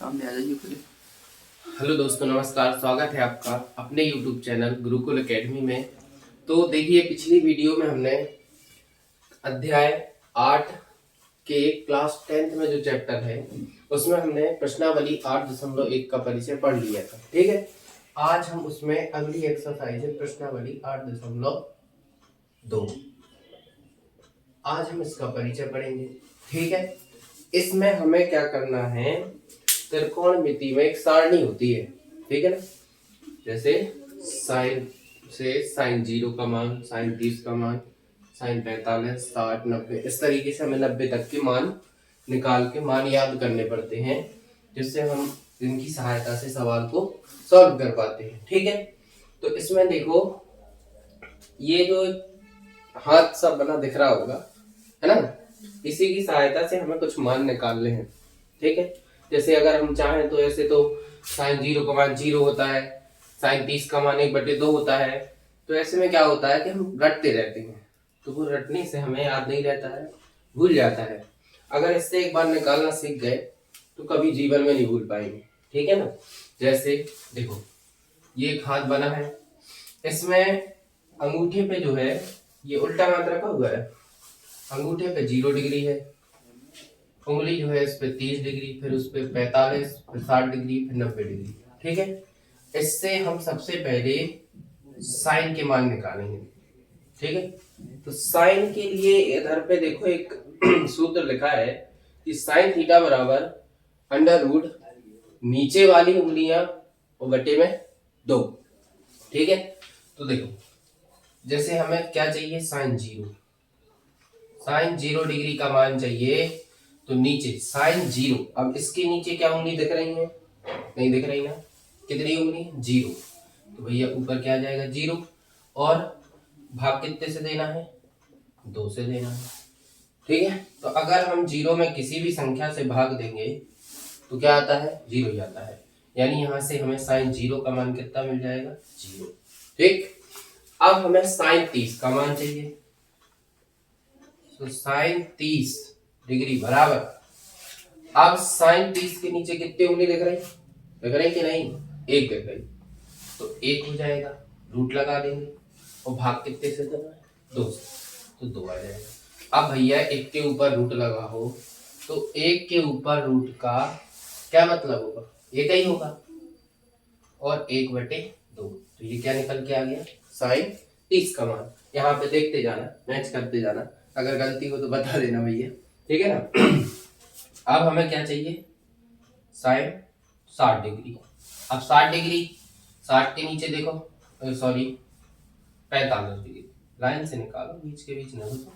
सामने आ जाइए पहले। हेलो दोस्तों, नमस्कार। स्वागत है आपका अपने YouTube चैनल गुरुकुल एकेडमी में। तो देखिए, पिछली वीडियो में हमने अध्याय 8 के क्लास 10th में जो चैप्टर है उसमें हमने प्रश्नावली 8.1 का परिचय पढ़ लिया था। ठीक है, आज हम उसमें अगली एक्सरसाइज है प्रश्नावली 8.2। आज हम इसका परिचय पढ़ेंगे। ठीक है, इसमें हमें क्या करना है, त्रिकोणमिति में एक सारणी होती है। ठीक है ना, जैसे साइन से साइन 0 का मान, साइन 30 का मान, साइन 45, 60, 90, इस तरीके से हमें 90 तक के मान निकाल के मान याद करने पड़ते हैं, जिससे हम इनकी सहायता से सवाल को सॉल्व कर पाते हैं। ठीक है, तो इसमें देखो, ये जो हाथ सा बना दिख रहा होगा, है ना, इसी की सहायता से हमें कुछ मान निकालने हैं। ठीक है, जैसे अगर हम चाहें तो ऐसे तो साइन 0 का मान 0 होता है, साइन 30 का मान 1/2 होता है। तो ऐसे में क्या होता है कि हम रटते रहते हैं, तो वो रटने से हमें याद नहीं रहता है, भूल जाता है। अगर इससे एक बार निकालना सीख गए तो कभी जीवन में नहीं भूल पाएंगे। ठीक है ना, जैसे देखो, ये एक हाथ बना है, इसमें अंगूठे पे जो है ये उल्टा हाथ रखा हुआ है, अंगूठे पे 0 डिग्री है, उंगली जो है इस पे 30 डिग्री, फिर उस पे 45, फिर 60 डिग्री, फिर 90 डिग्री। ठीक है, इससे हम सबसे पहले साइन के मान निकालेंगे। ठीक है, तो साइन के लिए इधर पे देखो एक सूत्र लिखा है कि साइन थीटा बराबर अंडर रूट नीचे वाली उंगलियां और बटे में 2। ठीक है, तो देखो, जैसे हमें क्या चाहिए, साइन 0, साइन 0 डिग्री का मान चाहिए, तो नीचे साइन 0, अब इसके नीचे क्या उंगली दिख रही है, नहीं दिख रही ना, कितनी उंगली, 0, तो भैया ऊपर क्या आ जाएगा, 0, और भाग कितने से देना है, 2 से देना है। ठीक है, तो अगर हम 0 में किसी भी संख्या से भाग देंगे तो क्या आता है, 0 ही आता है, यानी यहां से हमें साइन 0 का मान कितना मिल जाएगा, 0। ठीक, अब हमें साइन 30 का मान चाहिए, तो साइन 30 डिग्री बराबर, अब साइन 30 के नीचे कितनी उंगली दिख रही कि नहीं, एक दिख रही, तो एक हो जाएगा, रूट लगा देंगे, और भाग कितने से देना है, 2 से, तो 2 आ जाएगा। अब भैया एक के ऊपर रूट लगा हो तो एक के ऊपर रूट का क्या मतलब होगा, एक ही होगा, और 1/2, तो ये क्या निकल के आ गया, साइन 30 का मान। यहाँ पे देखते जाना, मैच करते जाना, अगर गलती हो तो बता देना भैया। ठीक है ना। अब हमें क्या चाहिए, साइन 60 डिग्री। अब 60 डिग्री, 60 के नीचे देखो, सॉरी 45 डिग्री, लाइन से निकालो, बीच के बीच न घुसो।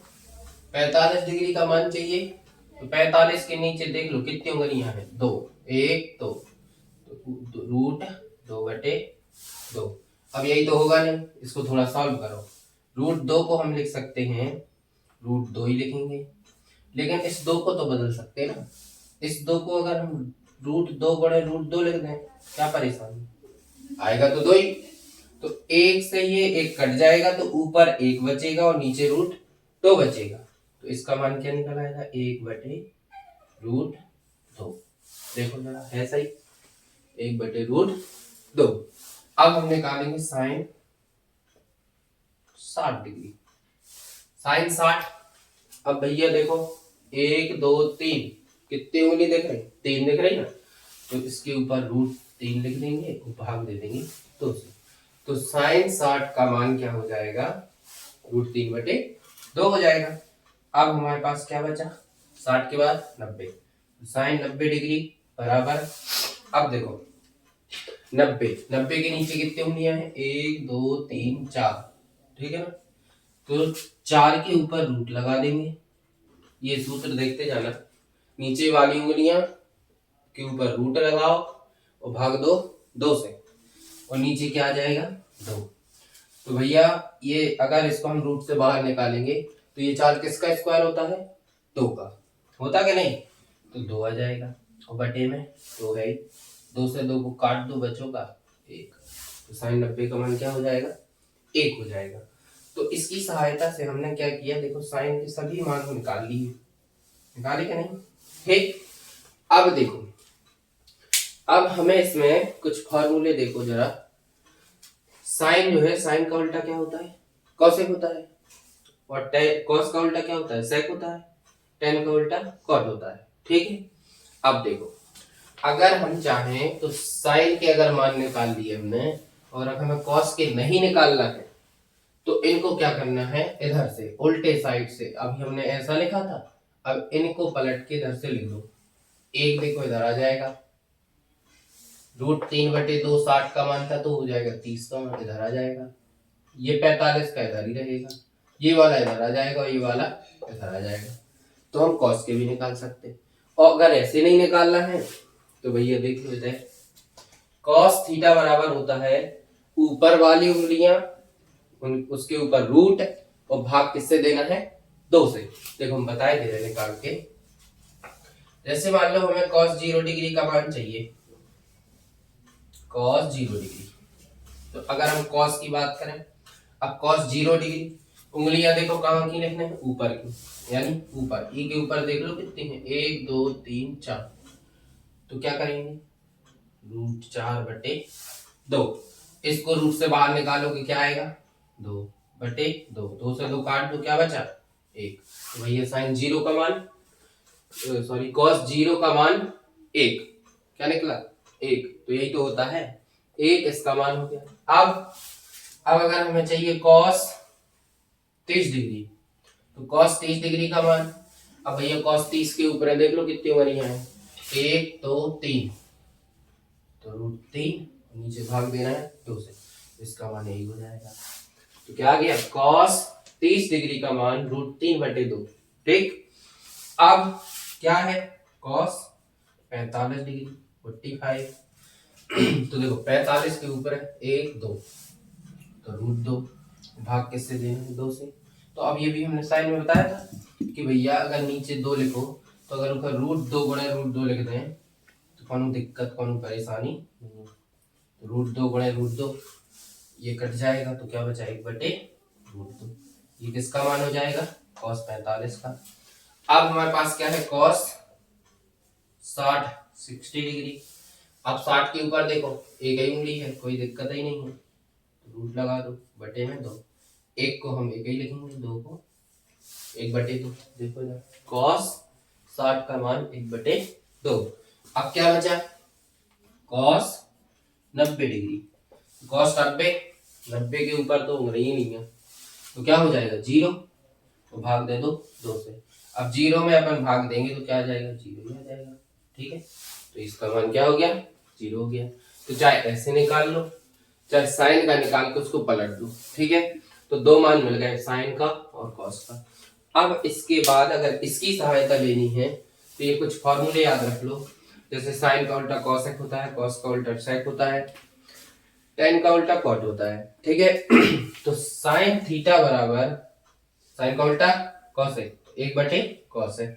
45 डिग्री का मान चाहिए, तो 45 के नीचे देख लो कितनी उंगलियां हैं, 2, 1 2, तो रूट 2/2। अब यही तो होगा नहीं, इसको थोड़ा सॉल्व करो। रूट 2 को हम लिख सकते हैं, रूट 2 ही लिखेंगे, लेकिन इस 2 को तो बदल सकते हैं ना। इस 2 को अगर हम रूट 2 बड़े रूट 2 लिख दें, क्या परेशानी, आएगा तो 2 ही, तो 1 से ये 1 कट जाएगा, तो ऊपर 1 बचेगा और नीचे रूट 2 बचेगा, तो इसका मान क्या निकल आएगा, 1/√2। देखो जरा, है सही, 1/√2। अब हम निकालेंगे साइन 60 डिग्री, साइन 60। अब भैया देखो, 1 2 3, कितनी उंगली दिख रही, 3 दिख रही ना, तो इसके ऊपर √3 लिख देंगे और भाग दे देंगे 2 से, तो साइन 60 का मान क्या हो जाएगा, √3/2 हो जाएगा। अब हमारे पास क्या बचा, 60 के बाद 90, तो साइन 90 डिग्री बराबर, अब देखो 90 के नीचे कितनी उंगलियां हैं, 1 2 3 4। ठीक है ना, तो 4 के ऊपर रूट लगा देंगे, ये सूत्र देखते जाना, नीचे वाली उंगलियां के ऊपर रूट लगाओ और भाग दो 2 से, और नीचे क्या आ जाएगा, 2। तो भैया ये अगर इसको हम रूट से बाहर निकालेंगे तो ये 4 किसका स्क्वायर होता है, 2 का, होता कि नहीं, तो 2 आ जाएगा, और बटे में 2 है, 2 से 2 को काट दो, बचोगा 1, तो साइन 90 का मान क्या हो जाएगा, 1 हो जाएगा। तो इसकी सहायता से हमने क्या किया, देखो साइन के सभी मान निकाल लिए, निकाले कि नहीं। ठीक, अब देखो अब हमें इसमें कुछ फॉर्मूले देखो जरा। साइन जो है, साइन का उल्टा क्या होता है? कॉसेक होता है। और कॉस का उल्टा क्या होता है? सेक होता है। टेन का उल्टा कॉट होता है। ठीक है, अब देखो, अगर हम चाहें तो साइन के अगर मान निकाल लिए हमने और अगर हमें कॉस के नहीं निकालना है तो इनको क्या करना है, इधर से उल्टे साइड से, अभी हमने ऐसा लिखा था, अब इनको पलट के इधर से लिख दो। एक देखो इधर आ जाएगा, √3/2 60 का मान था तो हो जाएगा 30 का मान, इधर आ जाएगा। ये 45 का इधर ही रहेगा, ये वाला इधर आ जाएगा और ये वाला इधर आ जाएगा। तो हम कॉस के भी निकाल सकते। और अगर ऐसे नहीं निकालना है तो भैया देख लो इधर, कॉस थीटा बराबर होता है ऊपर वाली उंगलियां उसके ऊपर रूट और भाग किससे देना है? 2 से। देखो हम बताए दे रहे निकाल के। जैसे मान लो हमें cos 0 डिग्री का मान चाहिए, cos 0 डिग्री। तो अगर हम cos की बात करें, अब cos 0 डिग्री, उंगलियां देखो कहाँ की लिखने हैं? ऊपर की, यानी ऊपर। ई के ऊपर देख लो कितनी है, 1 2 3 4। तो क्या करेंगे, √4/2। इसको रूट से बाहर निकालोगे क्या आएगा? 2/2। 2 से 2 काट दो, क्या बचा? 1। तो भैया साइन 0 का मान, सॉरी cos 0 का मान 1, क्या निकला? 1। तो यही तो होता है, 1 इसका मान हो गया। अब अगर हमें चाहिए cos 30 डिग्री, तो cos 30 डिग्री का मान, अब भैया cos 30 के ऊपर है, देख लो कितनी उंगलियां हैं, 1 2 3, तो √3, नीचे भाग देना है 2 से, इसका मान यही हो जाएगा। तो क्या आ गया, cos 30 डिग्री का मान √3/2। ठीक, अब क्या है, cos 45 डिग्री 45। तो देखो 45 के ऊपर है 1 2, तो √2, भाग किससे देना है? 2 से। तो अब ये भी हमने साइन में बताया था कि भैया अगर नीचे 2 लिखो तो अगर ऊपर √2 गुणे √2 लिख दें तो कौन दिक्कत, कौन परेशानी? √2 गुणे √2, ये कट जाएगा तो क्या बचा, 1/√2। ये किसका मान हो जाएगा? cos 45 का। अब हमारे पास क्या है, cos 60 डिग्री। अब 60 के ऊपर देखो एक ही उंगली है, कोई दिक्कत ही नहीं है, रूट लगा दो, बटे में 2। एक को हम एक ही लिखेंगे, 2 को 1/2। देखो इधर cos 60 का मान 1/2। अब क्या बचा, cos 90 डिग्री। cos 90 के ऊपर तो उंगली ही नहीं है, तो क्या हो जाएगा, 0, तो भाग दे दो 2 से। अब 0 में अपन भाग देंगे तो क्या आ जाएगा, 0 ही आ जाएगा। ठीक है, तो इसका मान क्या हो गया, 0 हो गया। तो चाहे ऐसे निकाल लो, चाहे साइन का निकाल के उसको पलट दो। ठीक है, तो 2 मान मिल गए, साइन का और कॉस का। अब इसके बाद अगर इसकी सहायता लेनी है तो ये कुछ फॉर्मूले याद रख लो। जैसे साइन का उल्टा कॉसेक होता है, कॉस का उल्टा सेक होता है, टेन का उल्टा कॉट होता है। ठीक है, तो साइन थीटा बराबर, साइन का उल्टा कॉसेक, 1/cosec।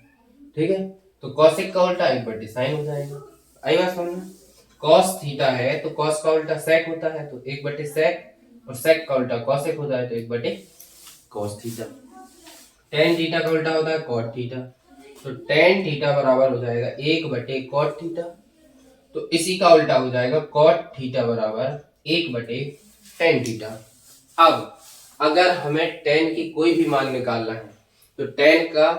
ठीक है, तो कॉसेक का उल्टा 1/sin हो जाएगा। आई बात समझ में? cos थीटा है तो cos का उल्टा sec होता है, तो 1/sec, और sec का उल्टा cosec होता है तो 1/cos थीटा। tan थीटा का उल्टा होता है cot थीटा, तो tan थीटा बराबर हो जाएगा 1/cot थीटा। तो इसी का उल्टा हो जाएगा cot थीटा बराबर 1/tan थीटा। अब अगर हमें tan की कोई भी मान निकालना है तो tan का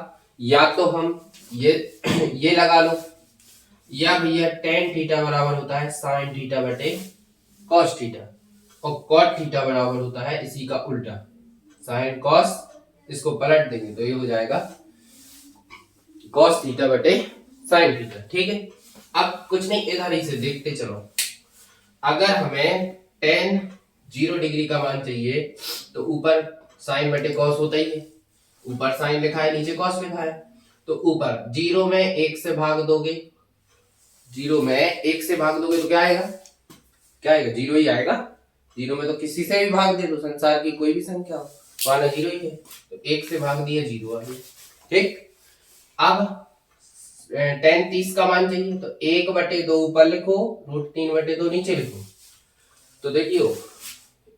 या तो हम ये लगा लो, या भैया tan थीटा बराबर होता है sin थीटा बटे cos थीटा, और cot थीटा बराबर होता है इसी का उल्टा sin cos। इसको पलट देंगे तो ये हो जाएगा cos थीटा बटे sin थीटा। ठीक है, अब कुछ नहीं, इधर ही से देखते चलो। अगर हमें tan 0 डिग्री का मान चाहिए तो ऊपर sin बटे cos होता ही है, ऊपर sin लिखा है नीचे cos लिखा है, तो ऊपर 0 में 1 से भाग दोगे, 0 में 1 से भाग दोगे तो क्या आएगा, क्या आएगा, 0 ही आएगा। 0 में तो किसी से भी भाग दे दो, संसार की कोई भी संख्या हो, वाला 0 ही है, तो 1 से भाग दिया 0 आ गया। ठीक, अब tan 30 का मान चाहिए तो 1/2 ऊपर लिखो, √3/2 नीचे लिखो। तो देखियो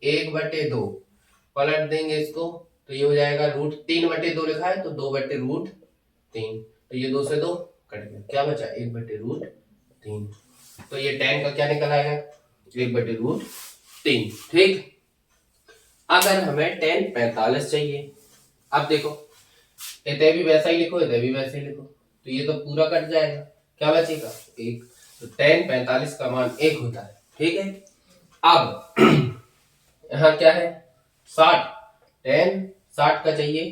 1/2 पलट देंगे इसको तो ये हो जाएगा, √3/2 लिखा है तो 2/√3, तो ये 2 से 2 कट गया, क्या बचा, 1/√3। तो ये tan का क्या निकल आएगा, 1/√3। ठीक, अगर हमें tan 45 चाहिए, अब देखो इधर भी वैसा ही लिखो, इधर भी वैसे ही लिखो, तो ये तो पूरा कट जाएगा, क्या बचेगा 1। तो tan 45 का मान 1 होता है। ठीक है, अब यहाँ क्या है 60, tan 60 का चाहिए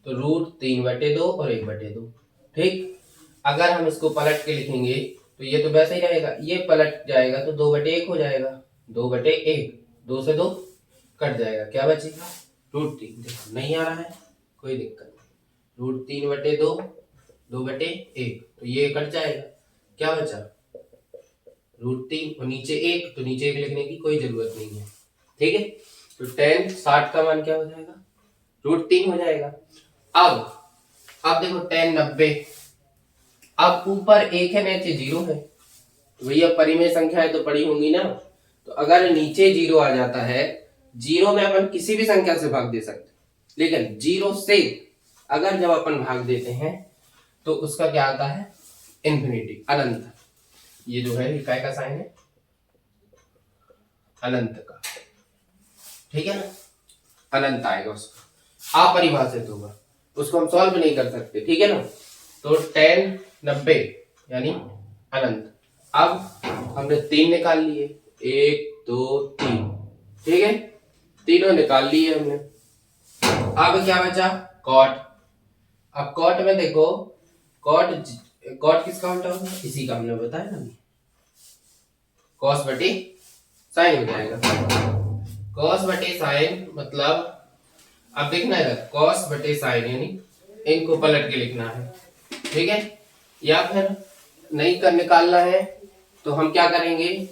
तो √3/2 और 1/2। ठीक, अगर हम इसको पलट के लिखेंगे तो ये तो वैसे ही रहेगा, ये पलट जाएगा तो 2/1 हो जाएगा, 2/1, 2 से 2 कट जाएगा, क्या बचेगा √3। देखो नहीं आ रहा है, कोई दिक्कत नहीं, √3/2, 2/1, तो ये कट जाएगा, क्या बचा √3 और नीचे 1, तो नीचे 1 लिखने की कोई जरूरत नहीं है। ठीक है, तो tan 60 का मान क्या हो जाएगा, √3 हो जाएगा। अब देखो tan 90, अब ऊपर 1 है नीचे 0 है, तो भैया परिमेय संख्याएं तो पड़ी होंगी ना, तो अगर नीचे 0 आ जाता है, 0 में अपन किसी भी संख्या से भाग दे सकते, लेकिन 0 से अगर जब अपन भाग देते हैं तो उसका क्या आता है इन्फिनिटी, अनंत। ये जो है काय का साइन है, अनंत का। ठीक है ना, अनंत आएगा, उसका अपरिभाषित होगा, उसको हम सॉल्व नहीं कर सकते। ठीक है ना, तो tan 90 यानी अनंत। अब हमने 3 निकाल लिए, 1 2 3, ठीक है, तीनों निकाल लिए हमने। अब क्या बचा cot। अब cot में देखो, cot cot किसका उल्टा होगा, इसी का हमने बताया ना, cos बटे साइन हो जाएगा। cos बटे साइन मतलब अब देखना है cos बटे साइन, यानी इनको पलट के लिखना है। ठीक है, या फिर नहीं कर निकालना है तो हम क्या करेंगे,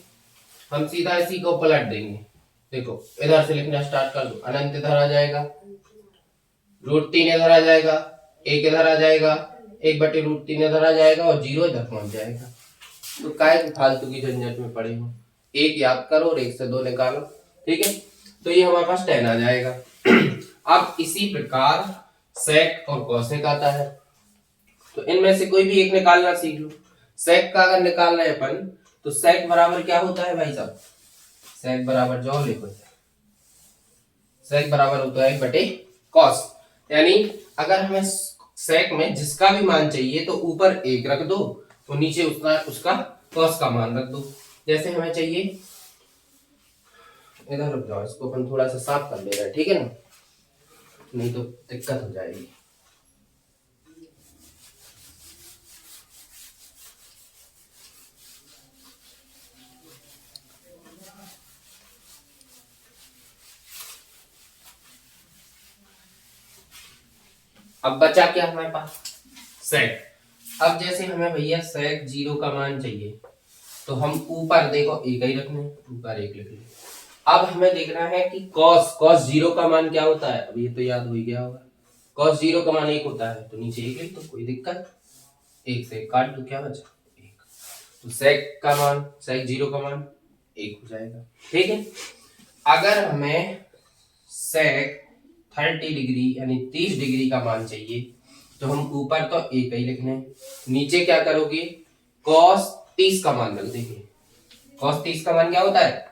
हम सीधा इसी को पलट देंगे। देखो इधर से लिखना स्टार्ट कर दो, अनंत इधर आ जाएगा, √3 इधर आ जाएगा, 1 इधर आ जाएगा, 1/√3 इधर आ जाएगा और 0 इधर पहुंच जाएगा। तो काय फालतू की झंझट में पड़े हो, 1 याद करो और 1 से 2 निकालो। ठीक है, तो ये हमारे पास tan आ जाएगा। अब इसी प्रकार sec और cosec आता है, तो इनमें से कोई भी एक निकालना सीख लो। sec का अगर निकालना है अपन, तो sec बराबर क्या होता है भाई साहब, sec बराबर जो लिखो, sec बराबर होता है 1/cos, यानी अगर हमें sec में जिसका भी मान चाहिए तो ऊपर 1 रख दो तो नीचे उसका cos का मान रख दो। जैसे हमें चाहिए, इधर रुक जाओ, इसको अपन थोड़ा सा साफ कर ले रहे हैं, ठीक है ना, नहीं तो दिक्कत हो जाएगी। अब बचा क्या हमारे पास sec। अब जैसे हमें भैया sec 0 का मान चाहिए तो हम ऊपर देखो 1 ही रखने, ऊपर 1 लिख लें। अब हमें देखना है कि cos 0 का मान क्या होता है, अब ये तो याद हो ही गया होगा, cos 0 का मान 1 होता है, तो नीचे 1 लिख, तो कोई दिक्कत, 1 से 1 काट दो, क्या बचा 1, तो sec 0 का मान 1 हो जाएगा। ठीक है, अगर हमें sec 30 डिग्री यानी 30 डिग्री का मान चाहिए तो हम ऊपर तो 1 ही लिखने, नीचे क्या करोगे cos 30 का मान रख देंगे। cos 30 का मान क्या होता है,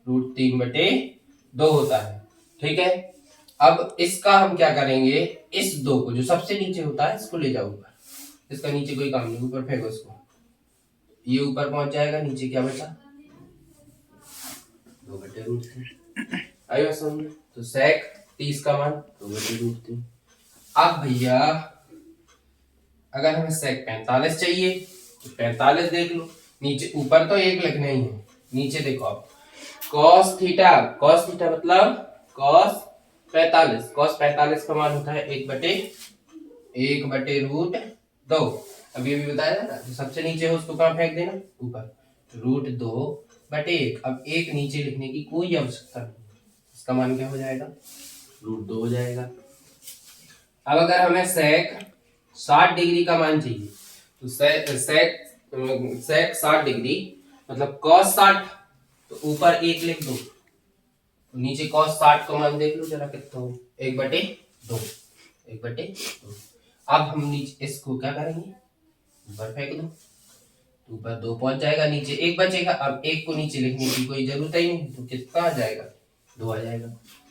√3/2 होता है। ठीक है, अब इसका हम क्या करेंगे, इस 2 को जो सबसे नीचे होता है इसको ले जाओ ऊपर, इसका नीचे कोई काम नहीं, ऊपर फेंको इसको, ये ऊपर पहुंच जाएगा, नीचे क्या बचा 2/√3। आइए समझ, तो sec 30 का मान 2/√3। अब भैया अगर हमें sec 45 चाहिए तो 45 देख लो, नीचे ऊपर तो 1 लिखना ही है, नीचे देखो आप cos थीटा मतलब cos 45 का मान होता है 1/√2। अभी अभी बताया था ना, जो सबसे नीचे हो उसको कहाँ फेंक देना, ऊपर, √2/1। अब 1 नीचे लिखने की कोई आवश्यकता नहीं, इसका मान क्या हो जाएगा, √2 हो जाएगा। अब अगर हमें sec 60 डिग्री का मान चाहिए तो sec 60 डिग्री मतलब cos 60, तो ऊपर 1 लिख दो, तो नीचे cos 60 का मान देख लो जरा कितना हो, 1/2, 1/2। अब हम नीचे इसको क्या करेंगे, ऊपर फेंक दो, ऊपर 2 पहुंच जाएगा, नीचे 1 बचेगा। अब 1 को नीचे लिखने की कोई जरूरत ही नहीं, तो कितना आ जाएगा, 2 आ जाएगा।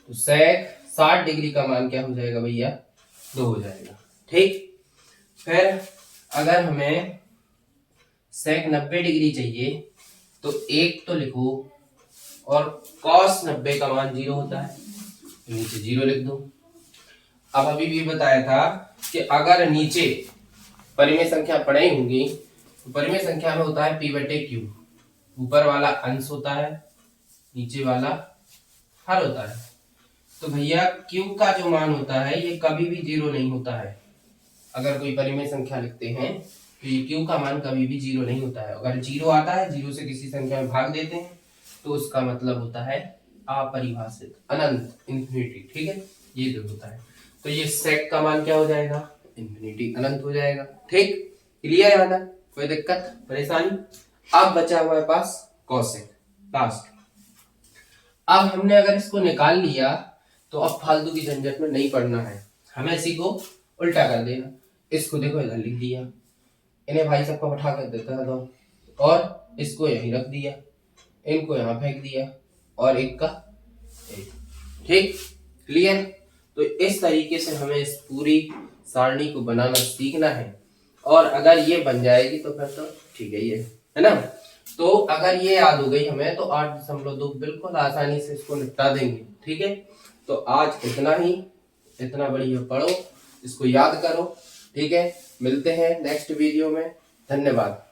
तो sec 60 डिग्री का मान क्या हो जाएगा भैया, 2 हो जाएगा। ठीक, फिर अगर हमें sec 90 डिग्री चाहिए तो 1 तो लिखो, और cos 90 का मान 0 होता है, नीचे 0 लिख दो। अब अभी भी बताया था कि अगर नीचे परिमेय संख्या पढ़ाई होंगी तो परिमेय संख्या में होता है p/q, ऊपर वाला अंश होता है, नीचे वाला हर होता है। तो भैया q का जो मान होता है ये कभी भी 0 नहीं होता है। अगर कोई परिमेय संख्या लिखते हैं तो ये q का मान कभी भी 0 नहीं होता है। अगर 0 आता है, 0 से किसी संख्या में भाग देते हैं तो उसका मतलब होता है अपरिभाषित, अनंत, इंफिनिटी। ठीक है, ये जो होता है। तो ये sec का मान क्या हो जाएगा, इंफिनिटी, अनंत हो जाएगा। ठीक, क्लियर है ना, कोई दिक्कत परेशानी। अब बचा हुआ है पास cosec लास्ट। अब हमने अगर इसको निकाल लिया तो अब फालतू की झंझट में नहीं पड़ना है, हमें इसी को उल्टा कर देना। इसको देखो इधर लिख दिया, इन्हें भाई सबको उठा कर देता था, और इसको यहीं रख दिया, इनको यहाँ फेंक दिया, और एक का एक। ठीक, क्लियर। तो इस तरीके से हमें इस पूरी सारणी को बनाना सीखना है, और अगर ये बन जाएगी तो फिर तो ठीक है, ये है ना। तो अगर ये याद हो गई हमें तो 8.2 बिल्कुल आसानी से इसको निपटा देंगे। ठीक है, तो आज इतना ही, इतना बढ़िया पढ़ो, इसको याद करो। ठीक है, मिलते हैं नेक्स्ट वीडियो में, धन्यवाद।